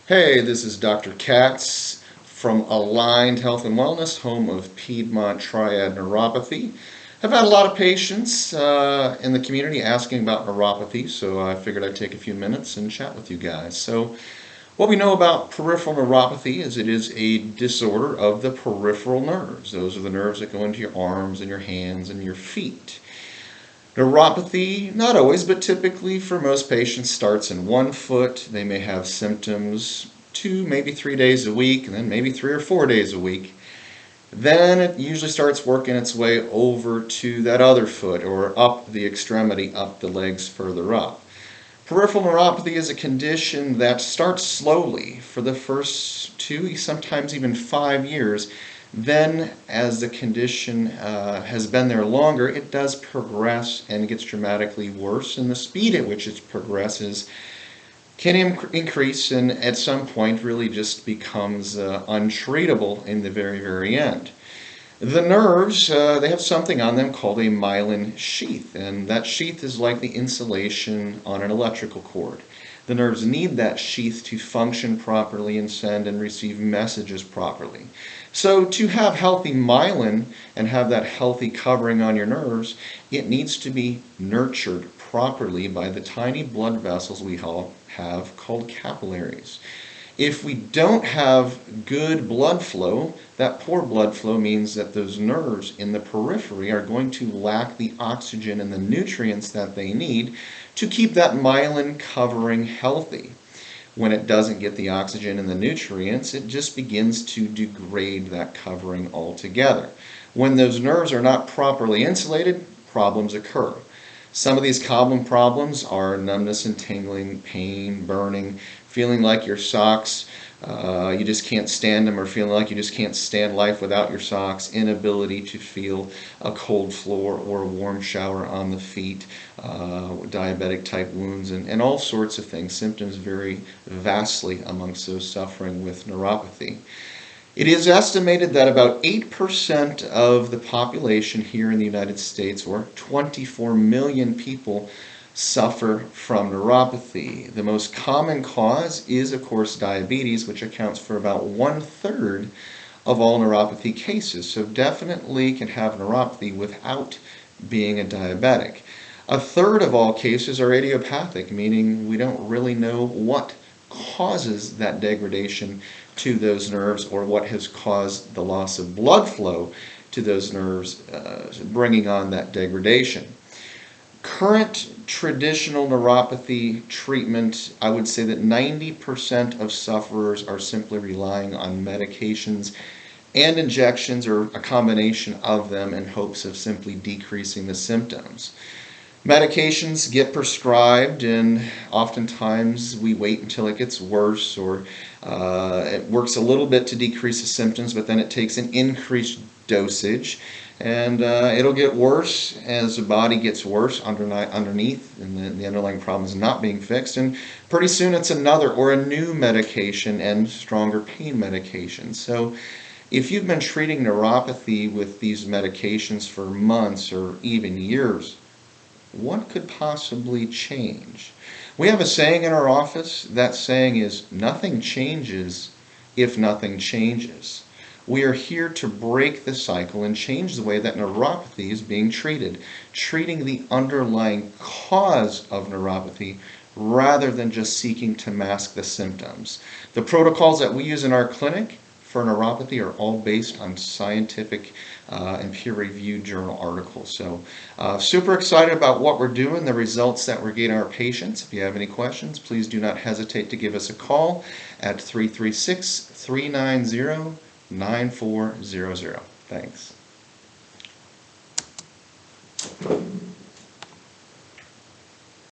Hey, this is Dr. Katz from Aligned Health and Wellness, home of Piedmont Triad Neuropathy. I've had a lot of patients in the community asking about neuropathy, so I figured I'd take a few minutes and chat with you guys. So, what we know about peripheral neuropathy is it is a disorder of the peripheral nerves. Those are the nerves that go into your arms and your hands and your feet. Neuropathy, not always, but typically for most patients, starts in one foot. They may have symptoms 2, maybe 3 days a week, and then maybe 3 or 4 days a week. Then it usually starts working its way over to that other foot or up the extremity, up the legs further up. Peripheral neuropathy is a condition that starts slowly for the first 2, sometimes even 5 years. Then, as the condition has been there longer, it does progress and gets dramatically worse, and the speed at which it progresses can increase and at some point really just becomes untreatable in the very, very end. The nerves, they have something on them called a myelin sheath, and that sheath is like the insulation on an electrical cord. The nerves need that sheath to function properly and send and receive messages properly. So to have healthy myelin and have that healthy covering on your nerves, it needs to be nurtured properly by the tiny blood vessels we have called capillaries. If we don't have good blood flow, that poor blood flow means that those nerves in the periphery are going to lack the oxygen and the nutrients that they need to keep that myelin covering healthy. When it doesn't get the oxygen and the nutrients, it just begins to degrade that covering altogether. When those nerves are not properly insulated, problems occur. Some of these common problems are numbness and tingling, pain, burning, feeling like your socks, you just can't stand them, or feeling like you just can't stand life without your socks, inability to feel a cold floor or a warm shower on the feet, diabetic type wounds, and all sorts of things. Symptoms vary vastly amongst those suffering with neuropathy. It is estimated that about 8% of the population here in the United States, or 24 million people, suffer from neuropathy. The most common cause is, of course, diabetes, which accounts for about 1/3 of all neuropathy cases. So definitely can have neuropathy without being a diabetic. 1/3 of all cases are idiopathic, meaning we don't really know what causes that degradation to those nerves or what has caused the loss of blood flow to those nerves, bringing on that degradation. Current traditional neuropathy treatment, I would say that 90% of sufferers are simply relying on medications and injections or a combination of them in hopes of simply decreasing the symptoms. Medications get prescribed, and oftentimes we wait until it gets worse, or it works a little bit to decrease the symptoms, but then it takes an increased dosage, and it'll get worse as the body gets worse underneath, and the underlying problem is not being fixed, and pretty soon it's another or a new medication and stronger pain medication. So if you've been treating neuropathy with these medications for months or even years, what could possibly change? We have a saying in our office. That saying is, nothing changes if nothing changes. We are here to break the cycle and change the way that neuropathy is being treated, treating the underlying cause of neuropathy rather than just seeking to mask the symptoms. The protocols that we use in our clinic for neuropathy are all based on scientific and peer-reviewed journal articles. So super excited about what we're doing, the results that we're getting our patients. If you have any questions, please do not hesitate to give us a call at 336-390-9400. Thanks.